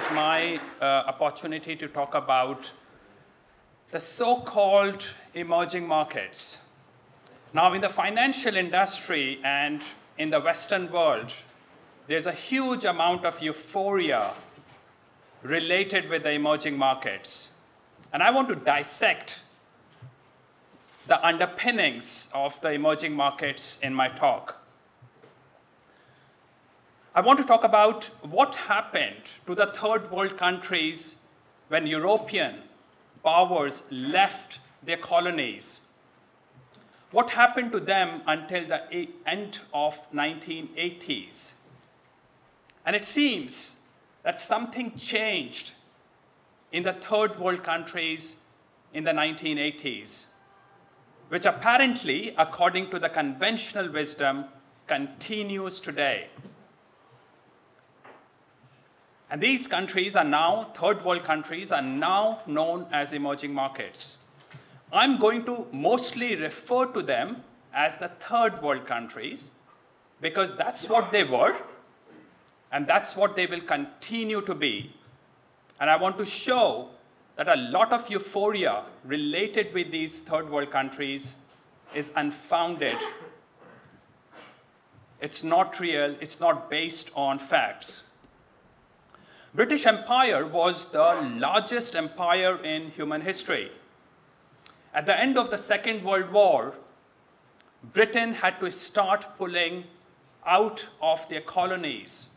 is my opportunity to talk about the so-called emerging markets. Now, in the financial industry and in the Western world, there's a huge amount of euphoria related with the emerging markets. And I want to dissect the underpinnings of the emerging markets in my talk. I want to talk about what happened to the third world countries when European powers left their colonies. What happened to them until the end of 1980s? And it seems that something changed in the third world countries in the 1980s, which apparently, according to the conventional wisdom, continues today. And these countries are now, third world countries, are now known as emerging markets. I'm going to mostly refer to them as the third world countries because that's what they were and that's what they will continue to be. And I want to show that a lot of euphoria related with these third world countries is unfounded. It's not real, it's not based on facts. British Empire was the largest empire in human history. At the end of the Second World War, Britain had to start pulling out of their colonies.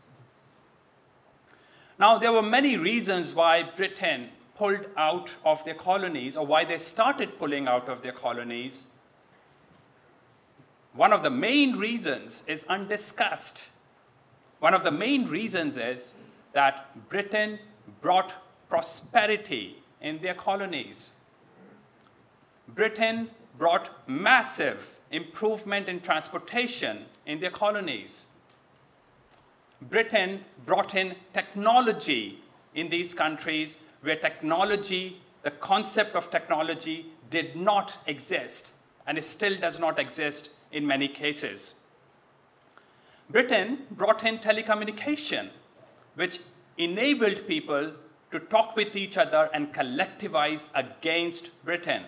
Now, there were many reasons why Britain pulled out of their colonies or why they started pulling out of their colonies. One of the main reasons is undiscussed. One of the main reasons is that Britain brought prosperity in their colonies. Britain brought massive improvement in transportation in their colonies. Britain brought in technology in these countries where technology, the concept of technology, did not exist, and it still does not exist in many cases. Britain brought in telecommunication, which enabled people to talk with each other and collectivize against Britain.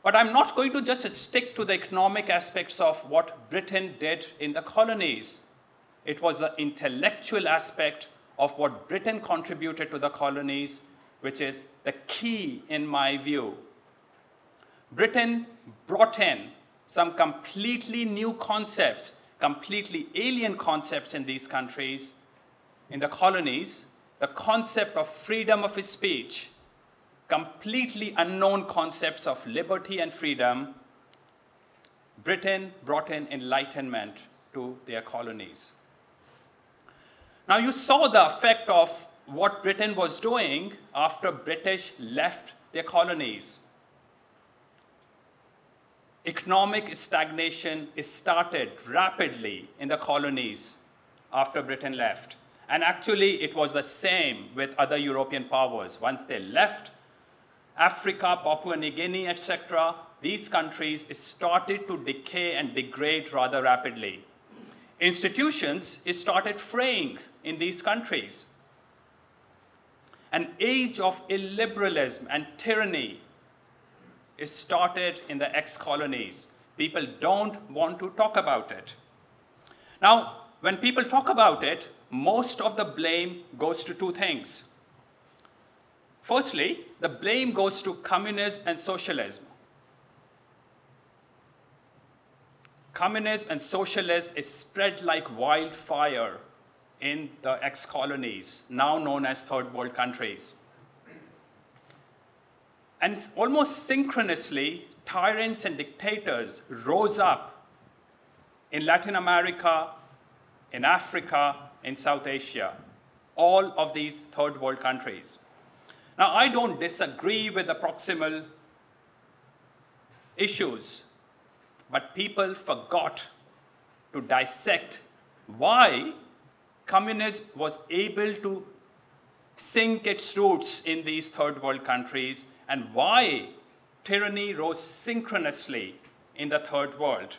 But I'm not going to just stick to the economic aspects of what Britain did in the colonies. It was the intellectual aspect of what Britain contributed to the colonies, which is the key in my view. Britain brought in some completely new concepts, completely alien concepts in these countries, in the colonies, the concept of freedom of speech, completely unknown concepts of liberty and freedom. Britain brought in enlightenment to their colonies. Now, you saw the effect of what Britain was doing after British left their colonies. Economic stagnation started rapidly in the colonies after Britain left. And actually, it was the same with other European powers. Once they left Africa, Papua New Guinea, etc., these countries started to decay and degrade rather rapidly. Institutions started fraying in these countries. An age of illiberalism and tyranny started in the ex-colonies. People don't want to talk about it. Now, when people talk about it, most of the blame goes to two things. Firstly, the blame goes to communism and socialism. Communism and socialism is spread like wildfire in the ex-colonies, now known as third world countries. And almost synchronously, tyrants and dictators rose up in Latin America, in Africa, in South Asia, all of these third world countries. Now, I don't disagree with the proximal issues, but people forgot to dissect why communism was able to sink its roots in these third world countries and why tyranny rose synchronously in the third world.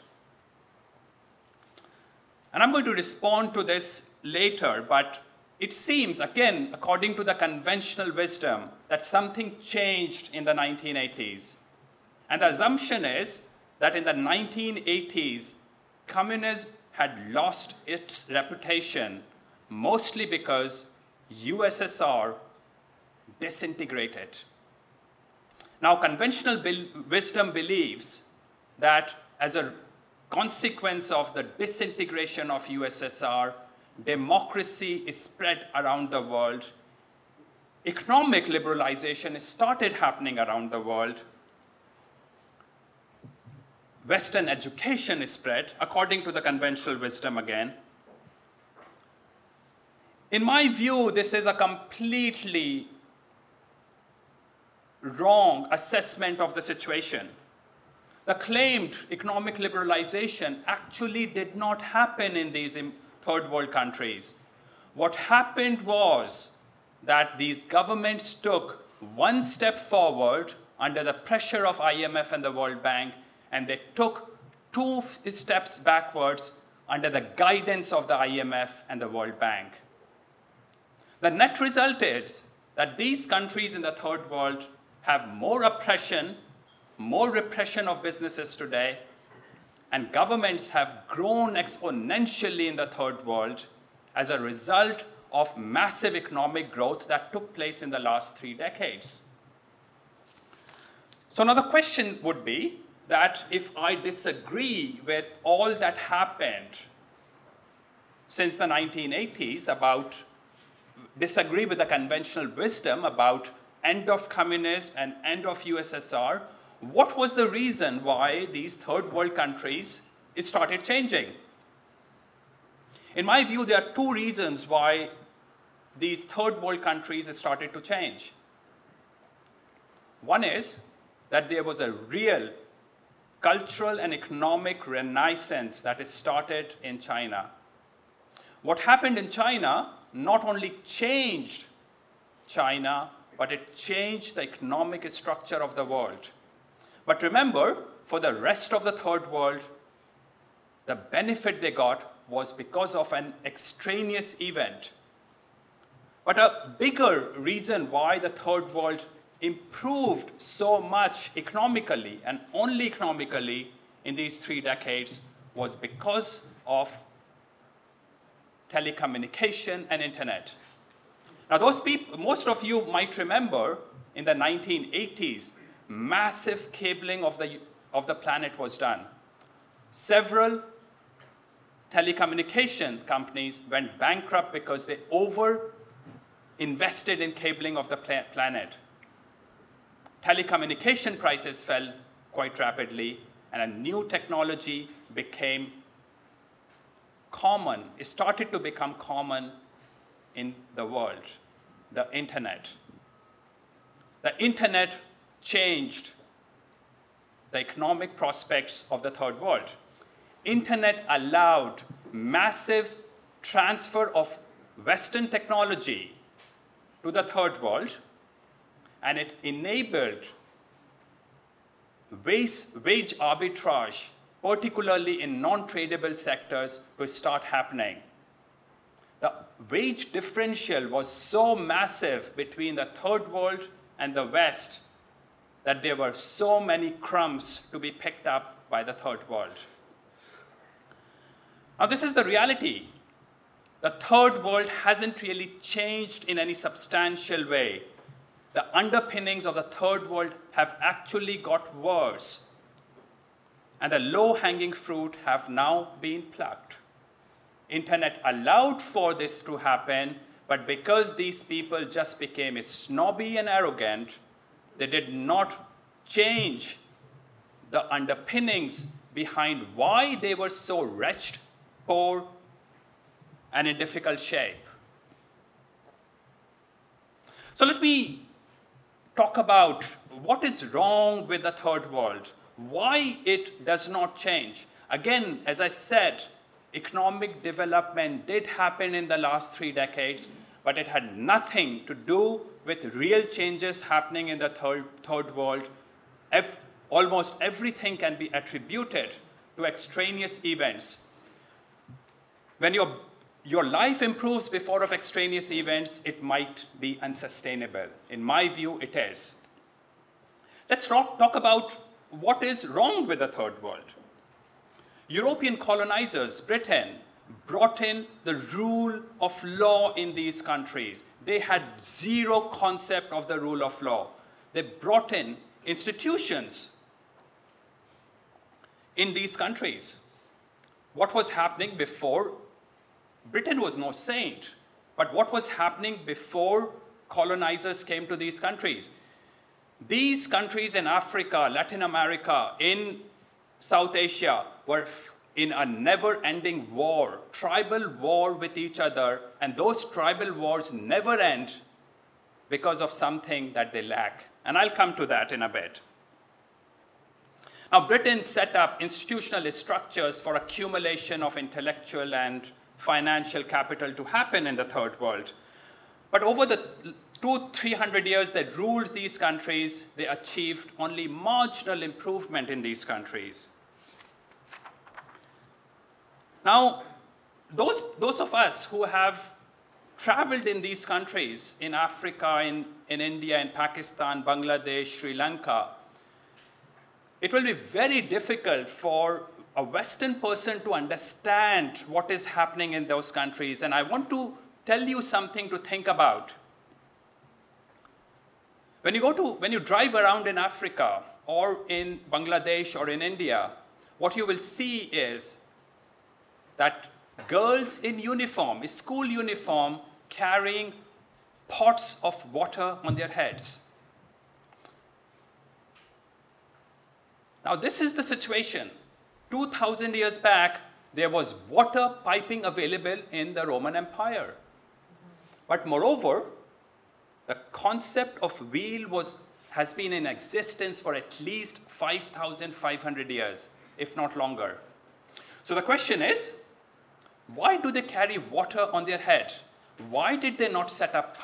And I'm going to respond to this later, but it seems, again, according to the conventional wisdom, that something changed in the 1980s. And the assumption is that in the 1980s, communism had lost its reputation, mostly because USSR disintegrated. Now, conventional wisdom believes that as a consequence of the disintegration of USSR, democracy is spread around the world. Economic liberalization started happening around the world. Western education is spread, according to the conventional wisdom again. In my view, this is a completely wrong assessment of the situation. The claimed economic liberalization actually did not happen in these third world countries. What happened was that these governments took one step forward under the pressure of IMF and the World Bank, and they took 2 steps backwards under the guidance of the IMF and the World Bank. The net result is that these countries in the third world have more oppression, more repression of businesses today, and governments have grown exponentially in the third world as a result of massive economic growth that took place in the last 3 decades. So now the question would be that if I disagree with all that happened since the 1980s disagree with the conventional wisdom about end of communism and end of USSR, what was the reason why these third world countries started changing? In my view, there are 2 reasons why these third world countries started to change. One is that there was a real cultural and economic renaissance that started in China. What happened in China not only changed China, but it changed the economic structure of the world. But remember, for the rest of the third world, the benefit they got was because of an extraneous event. But a bigger reason why the third world improved so much economically, and only economically, in these 3 decades was because of telecommunication and internet. Now, most of you might remember in the 1980s, massive cabling of the planet was done. Several telecommunication companies went bankrupt because they over-invested in cabling of the planet. Telecommunication prices fell quite rapidly, and a new technology became common. It started to become common in the world, the internet. The internet changed the economic prospects of the third world. Internet allowed massive transfer of Western technology to the third world, and it enabled wage arbitrage, particularly in non-tradable sectors, to start happening. The wage differential was so massive between the third world and the West that there were so many crumbs to be picked up by the third world. Now, this is the reality. The third world hasn't really changed in any substantial way. The underpinnings of the third world have actually got worse, and the low-hanging fruit have now been plucked. Internet allowed for this to happen, but because these people just became snobby and arrogant, they did not change the underpinnings behind why they were so wretched, poor, and in difficult shape. So let me talk about what is wrong with the third world, why it does not change. Again, as I said, economic development did happen in the last 3 decades, but it had nothing to do with real changes happening in the third world. Almost everything can be attributed to extraneous events. When you're your life improves before of extraneous events, it might be unsustainable. In my view, it is. Let's talk about what is wrong with the third world. European colonizers, Britain, brought in the rule of law in these countries. They had zero concept of the rule of law. They brought in institutions in these countries. What was happening before? Britain was no saint, but what was happening before colonizers came to these countries? These countries in Africa, Latin America, in South Asia were in a never-ending war, tribal war with each other, and those tribal wars never end because of something that they lack. And I'll come to that in a bit. Now, Britain set up institutional structures for accumulation of intellectual and financial capital to happen in the third world. But over the 200-300 years that ruled these countries, they achieved only marginal improvement in these countries. Now, those of us who have traveled in these countries, in Africa, in India, in Pakistan, Bangladesh, Sri Lanka, it will be very difficult for a Western person to understand what is happening in those countries. And I want to tell you something to think about. When you drive around in Africa or in Bangladesh or in India, what you will see is that girls in uniform, school uniform, carrying pots of water on their heads. Now, this is the situation. 2,000 years back, there was water piping available in the Roman Empire. But moreover, the concept of wheel has been in existence for at least 5,500 years, if not longer. So the question is, why do they carry water on their head? Why did they not set up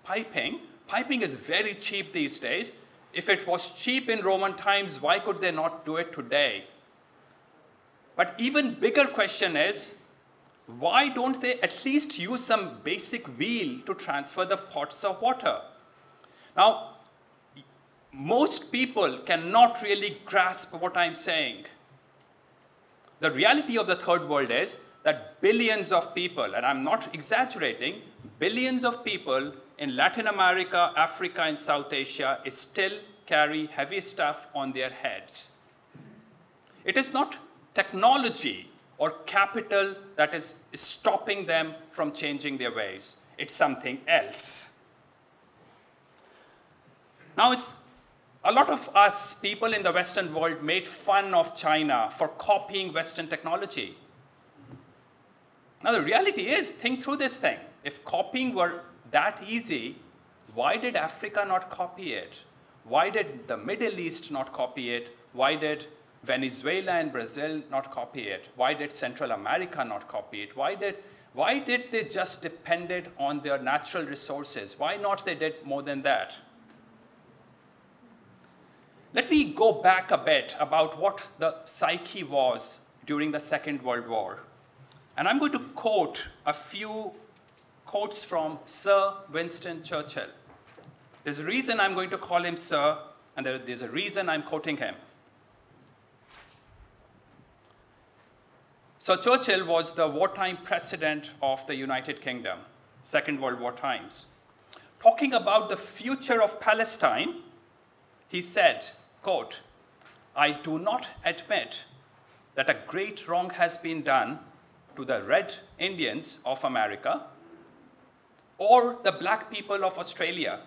piping? Piping is very cheap these days. If it was cheap in Roman times, why could they not do it today? But even bigger question is, why don't they at least use some basic wheel to transfer the pots of water? Now, most people cannot really grasp what I'm saying. The reality of the third world is that billions of people, and I'm not exaggerating, billions of people in Latin America, Africa, and South Asia still carry heavy stuff on their heads. It is not technology or capital that is stopping them from changing their ways. It's something else. Now, a lot of us, people in the Western world, made fun of China for copying Western technology. Now, the reality is, think through this thing. If copying were that easy, why did Africa not copy it? Why did the Middle East not copy it? Why did Venezuela and Brazil not copy it? Why did Central America not copy it? Why did they just depended on their natural resources? Why not they did more than that? Let me go back a bit about what the psyche was during the Second World War. And I'm going to quote a few quotes from Sir Winston Churchill. There's a reason I'm going to call him Sir, and there's a reason I'm quoting him. So Churchill was the wartime president of the United Kingdom, Second World War times. Talking about the future of Palestine, he said, quote, "I do not admit that a great wrong has been done to the Red Indians of America or the black people of Australia.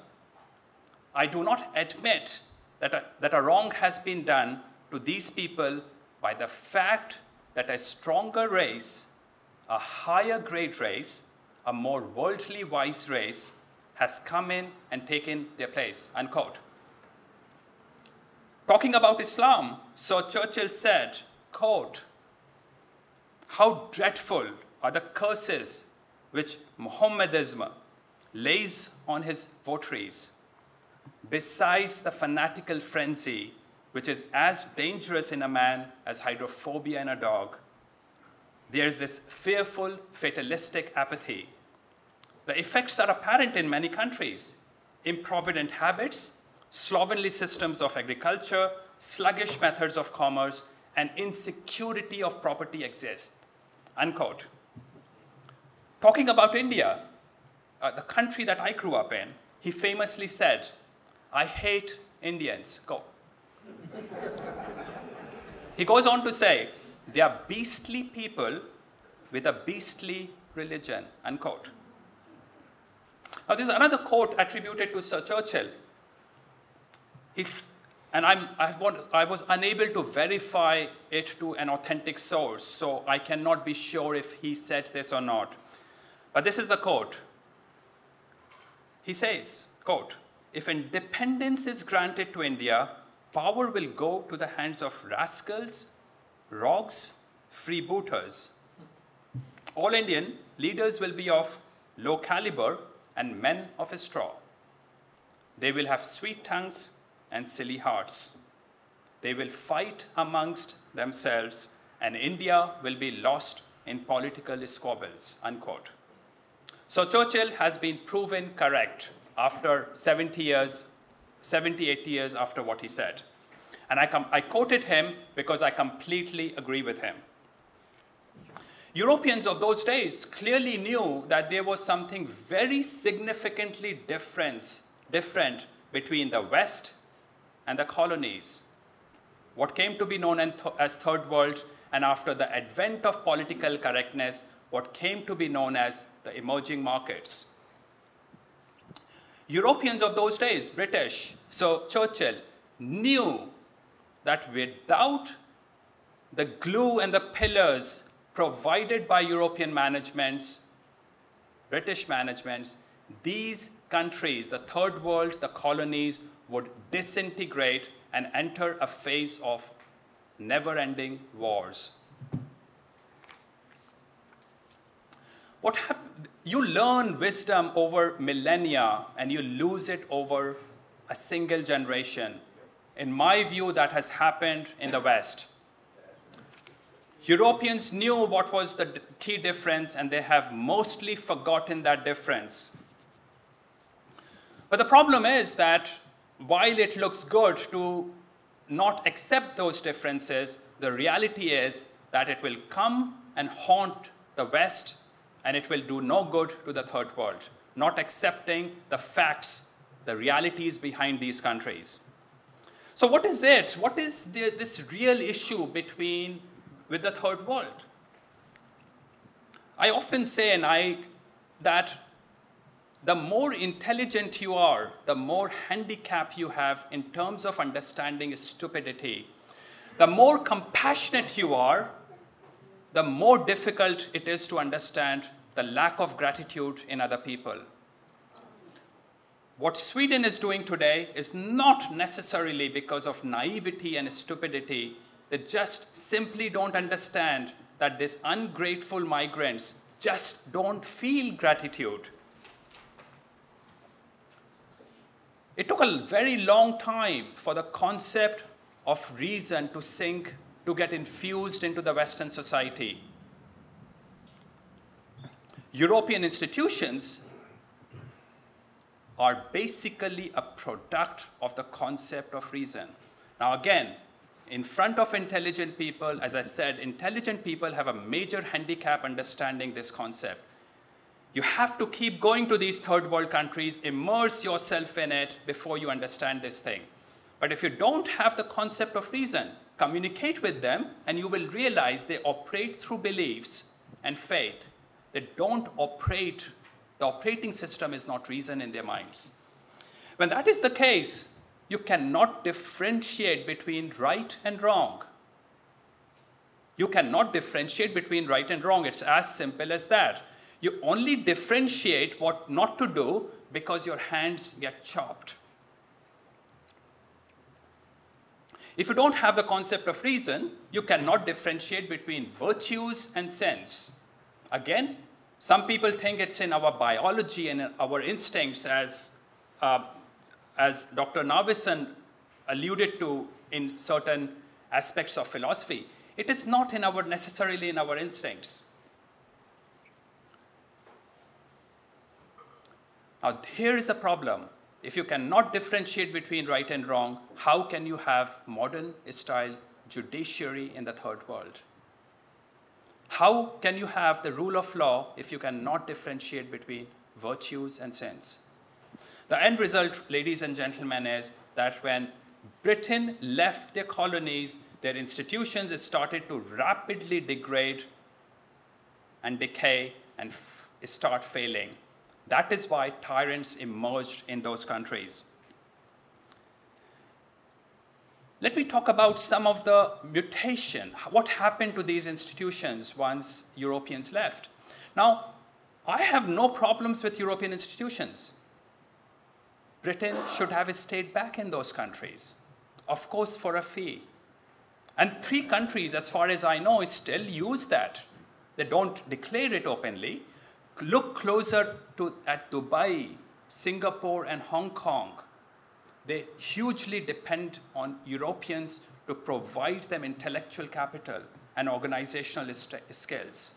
I do not admit that a wrong has been done to these people by the fact that a stronger race, a higher grade race, a more worldly wise race has come in and taken their place," unquote. Talking about Islam, Sir Churchill said, quote, "How dreadful are the curses which Mohammedanism lays on his votaries, besides the fanatical frenzy which is as dangerous in a man as hydrophobia in a dog. There's this fearful, fatalistic apathy. The effects are apparent in many countries. Improvident habits, slovenly systems of agriculture, sluggish methods of commerce, and insecurity of property exist. Unquote. Talking about India, the country that I grew up in, he famously said, "I hate Indians." Go. He goes on to say, "They are beastly people with a beastly religion," unquote. Now, there's another quote attributed to Sir Churchill. I was unable to verify it to an authentic source, so I cannot be sure if he said this or not. But this is the quote. He says, quote, "If independence is granted to India, power will go to the hands of rascals, rogues, freebooters. All Indian leaders will be of low caliber and men of straw. They will have sweet tongues and silly hearts. They will fight amongst themselves, and India will be lost in political squabbles," unquote. So Churchill has been proven correct after 80 years after what he said. And I quoted him because I completely agree with him. Europeans of those days clearly knew that there was something very significantly different between the West and the colonies. What came to be known as Third World, and after the advent of political correctness, what came to be known as the emerging markets. Europeans of those days, British, so Churchill, knew that without the glue and the pillars provided by European managements, British managements, these countries, the Third World, the colonies, would disintegrate and enter a phase of never-ending wars. What happened? You learn wisdom over millennia and you lose it over a single generation. In my view, that has happened in the West. Europeans knew what was the key difference, and they have mostly forgotten that difference. But the problem is that while it looks good to not accept those differences, the reality is that it will come and haunt the West, and it will do no good to the Third World, not accepting the facts, the realities behind these countries. So what is it? What is this real issue with the Third World? I often say that the more intelligent you are, the more handicap you have in terms of understanding stupidity. The more compassionate you are, the more difficult it is to understand the lack of gratitude in other people. What Sweden is doing today is not necessarily because of naivety and stupidity. They just simply don't understand that these ungrateful migrants just don't feel gratitude. It took a very long time for the concept of reason to get infused into the Western society. European institutions are basically a product of the concept of reason. Now again, in front of intelligent people, as I said, intelligent people have a major handicap understanding this concept. You have to keep going to these third world countries, immerse yourself in it before you understand this thing. But if you don't have the concept of reason, communicate with them and you will realize they operate through beliefs and faith. They don't operate, the operating system is not reason in their minds. When that is the case, you cannot differentiate between right and wrong. You cannot differentiate between right and wrong. It's as simple as that. You only differentiate what not to do because your hands get chopped. If you don't have the concept of reason, you cannot differentiate between virtues and sins. Again, some people think it's in our biology and in our instincts, as Dr. Navisan alluded to in certain aspects of philosophy. It is not necessarily in our instincts. Now, here is a problem. If you cannot differentiate between right and wrong, how can you have modern-style judiciary in the third world? How can you have the rule of law if you cannot differentiate between virtues and sins? The end result, ladies and gentlemen, is that when Britain left their colonies, their institutions started to rapidly degrade and decay and start failing. That is why tyrants emerged in those countries. Let me talk about some of the mutation. What happened to these institutions once Europeans left? Now, I have no problems with European institutions. Britain should have stayed back in those countries, of course, for a fee. And 3 countries, as far as I know, still use that. They don't declare it openly. Look closer at Dubai, Singapore, and Hong Kong. They hugely depend on Europeans to provide them intellectual capital and organizational skills.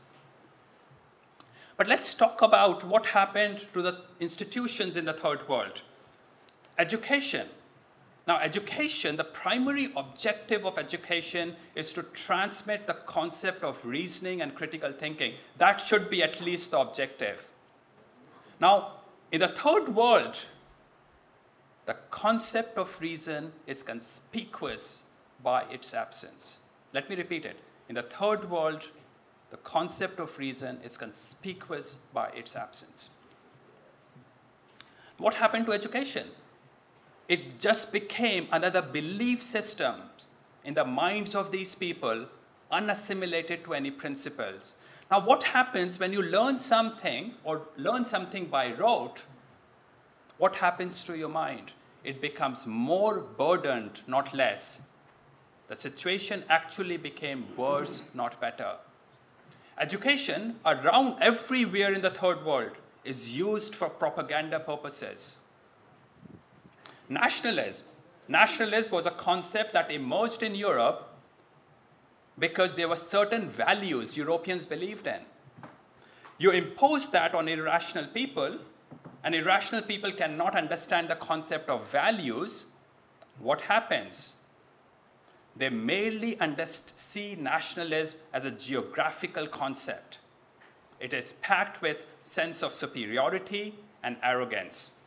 But let's talk about what happened to the institutions in the third world. Education. Now, education, the primary objective of education is to transmit the concept of reasoning and critical thinking. That should be at least the objective. Now, in the third world, the concept of reason is conspicuous by its absence. Let me repeat it. In the third world, the concept of reason is conspicuous by its absence. What happened to education? It just became another belief system in the minds of these people, unassimilated to any principles. Now, what happens when you learn something or learn something by rote? What happens to your mind? It becomes more burdened, not less. The situation actually became worse, not better. Education around everywhere in the third world is used for propaganda purposes. Nationalism. Nationalism was a concept that emerged in Europe because there were certain values Europeans believed in. You impose that on irrational people, and irrational people cannot understand the concept of values. What happens? They merely see nationalism as a geographical concept. It is packed with sense of superiority and arrogance.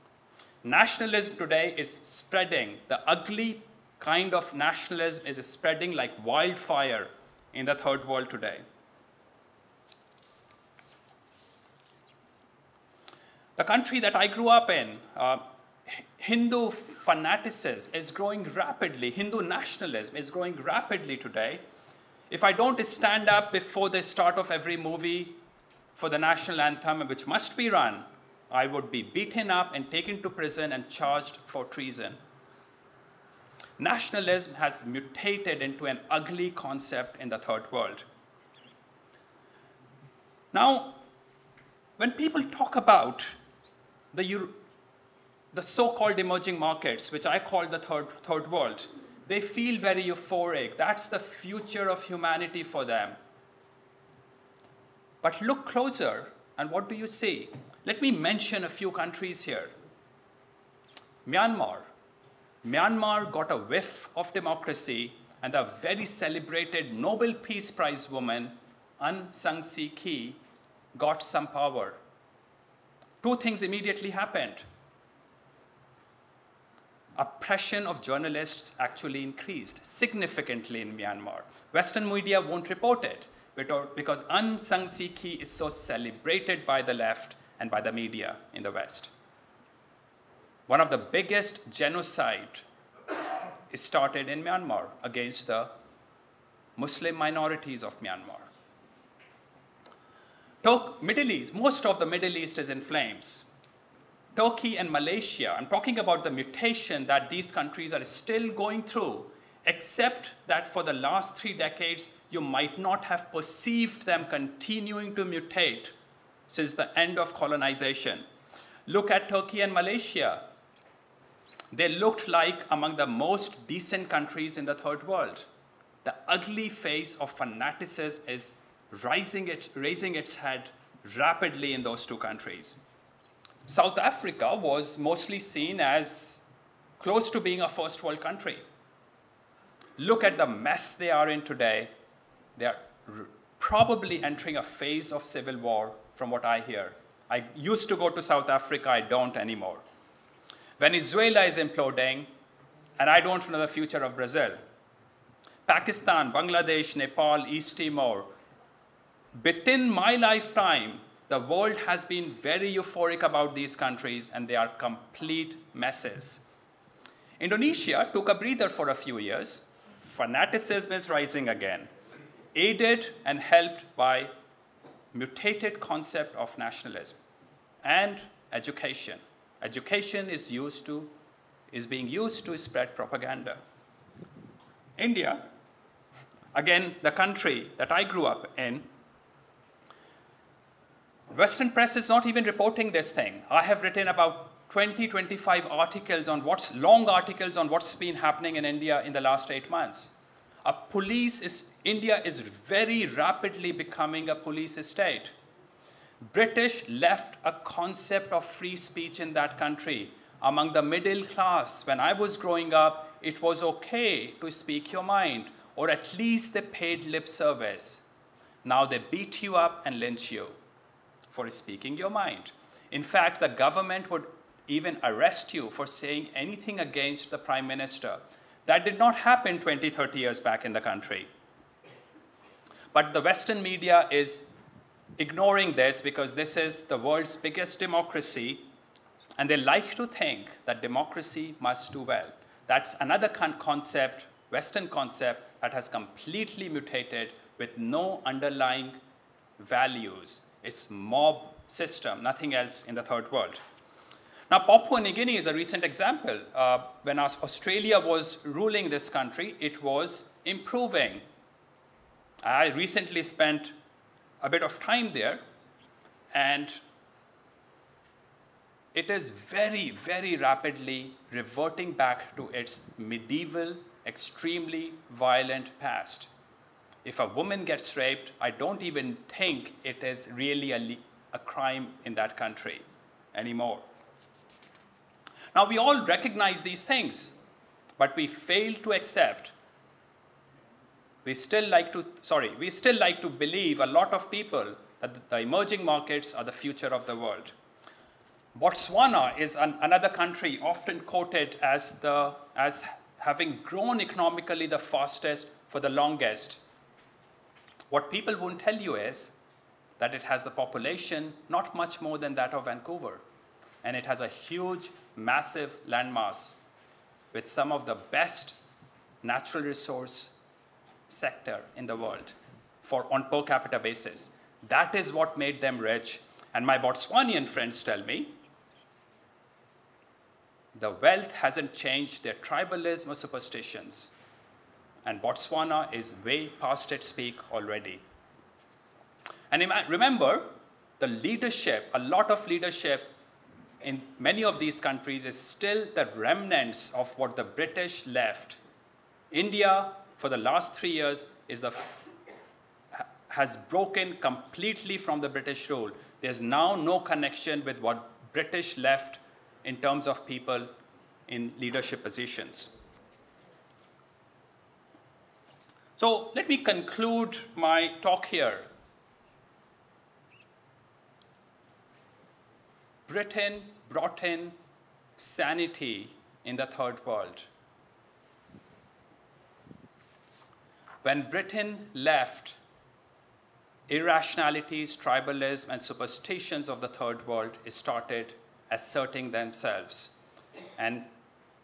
Nationalism today is spreading. The ugly kind of nationalism is spreading like wildfire in the third world today. The country that I grew up in, Hindu fanaticism is growing rapidly. Hindu nationalism is growing rapidly today. If I don't stand up before the start of every movie for the national anthem, which must be run, I would be beaten up and taken to prison and charged for treason. Nationalism has mutated into an ugly concept in the third world. Now, when people talk about the so-called emerging markets, which I call the third world, they feel very euphoric. That's the future of humanity for them. But look closer, and what do you see? Let me mention a few countries here. Myanmar. Myanmar got a whiff of democracy, and the very celebrated Nobel Peace Prize woman, Aung San Suu Kyi, got some power. 2 things immediately happened. Oppression of journalists actually increased significantly in Myanmar. Western media won't report it because Aung San Suu Kyi is so celebrated by the left and by the media in the West. One of the biggest genocide is started in Myanmar against the Muslim minorities of Myanmar. Middle East, most of the Middle East is in flames. Turkey and Malaysia, I'm talking about the mutation that these countries are still going through, except that for the last 3 decades, you might not have perceived them continuing to mutate since the end of colonization. Look at Turkey and Malaysia. They looked like among the most decent countries in the third world. the ugly face of fanaticism is raising its head rapidly in those two countries. South Africa was mostly seen as close to being a first world country. Look at the mess they are in today. They are probably entering a phase of civil war, from what I hear. I used to go to South Africa, I don't anymore. Venezuela is imploding, and I don't know the future of Brazil. Pakistan, Bangladesh, Nepal, East Timor. Within my lifetime, the world has been very euphoric about these countries, and they are complete messes. Indonesia took a breather for a few years. Fanaticism is rising again, aided and helped by mutated concept of nationalism and education. Education is being used to spread propaganda. India, again, the country that I grew up in, Western press is not even reporting this thing. I have written about 20, 25 articles on long articles on what's been happening in India in the last 8 months. India is very rapidly becoming a police state. British left a concept of free speech in that country. Among the middle class, when I was growing up, it was okay to speak your mind, or at least they paid lip service. Now they beat you up and lynch you for speaking your mind. In fact, the government would even arrest you for saying anything against the prime minister. That did not happen 20, 30 years back in the country. But the Western media is ignoring this because this is the world's biggest democracy, and they like to think that democracy must do well. That's another concept, Western concept, that has completely mutated with no underlying values. It's mob system, nothing else in the third world. Now, Papua New Guinea is a recent example. When Australia was ruling this country, it was improving. I recently spent a bit of time there, and it is very, very rapidly reverting back to its medieval, extremely violent past. If a woman gets raped, I don't even think it is really a crime in that country anymore. Now, we all recognize these things, but we fail to accept. We still like to believe, a lot of people, that the emerging markets are the future of the world. Botswana is another country often quoted as having grown economically the fastest for the longest. What people won't tell you is that it has the population not much more than that of Vancouver. And it has a huge, massive landmass with some of the best natural resource sector in the world on per capita basis. That is what made them rich. And my Botswanian friends tell me the wealth hasn't changed their tribalism or superstitions. And Botswana is way past its peak already. And remember, the leadership, a lot of leadership in many of these countries is still the remnants of what the British left. India, for the last 3 years, has broken completely from the British rule. There's now no connection with what British left in terms of people in leadership positions. So let me conclude my talk here. Britain brought in sanity in the third world. When Britain left, irrationalities, tribalism, and superstitions of the third world started asserting themselves. And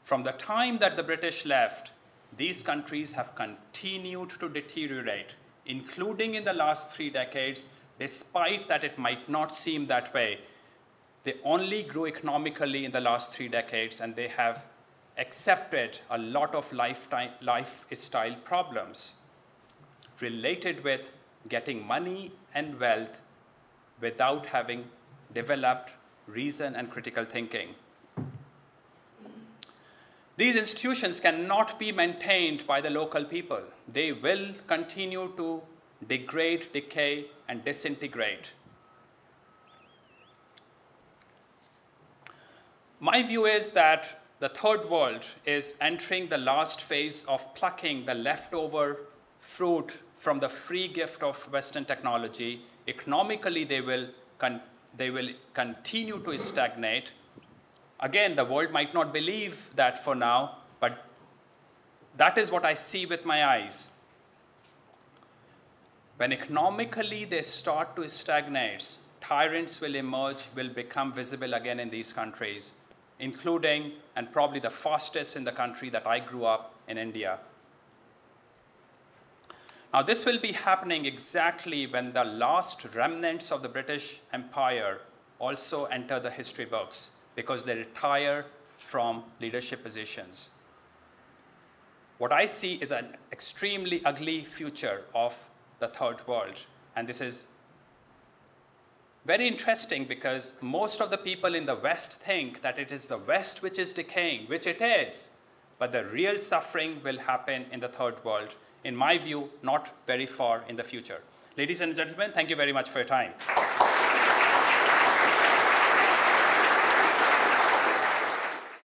from the time that the British left, these countries have continued to deteriorate, including in the last 3 decades, despite that it might not seem that way. They only grew economically in the last 3 decades, and they have accepted a lot of lifestyle problems related with getting money and wealth without having developed reason and critical thinking. These institutions cannot be maintained by the local people. They will continue to degrade, decay, and disintegrate. My view is that the third world is entering the last phase of plucking the leftover fruit from the free gift of Western technology. Economically, they will continue to stagnate. Again, the world might not believe that for now, but that is what I see with my eyes. When economically they start to stagnate, tyrants will emerge, will become visible again in these countries, including, and probably the fastest in the country that I grew up in, India. Now, this will be happening exactly when the last remnants of the British Empire also enter the history books, because they retire from leadership positions. What I see is an extremely ugly future of the third world. And this is very interesting because most of the people in the West think that it is the West which is decaying, which it is. But the real suffering will happen in the third world, in my view, not very far in the future. Ladies and gentlemen, thank you very much for your time.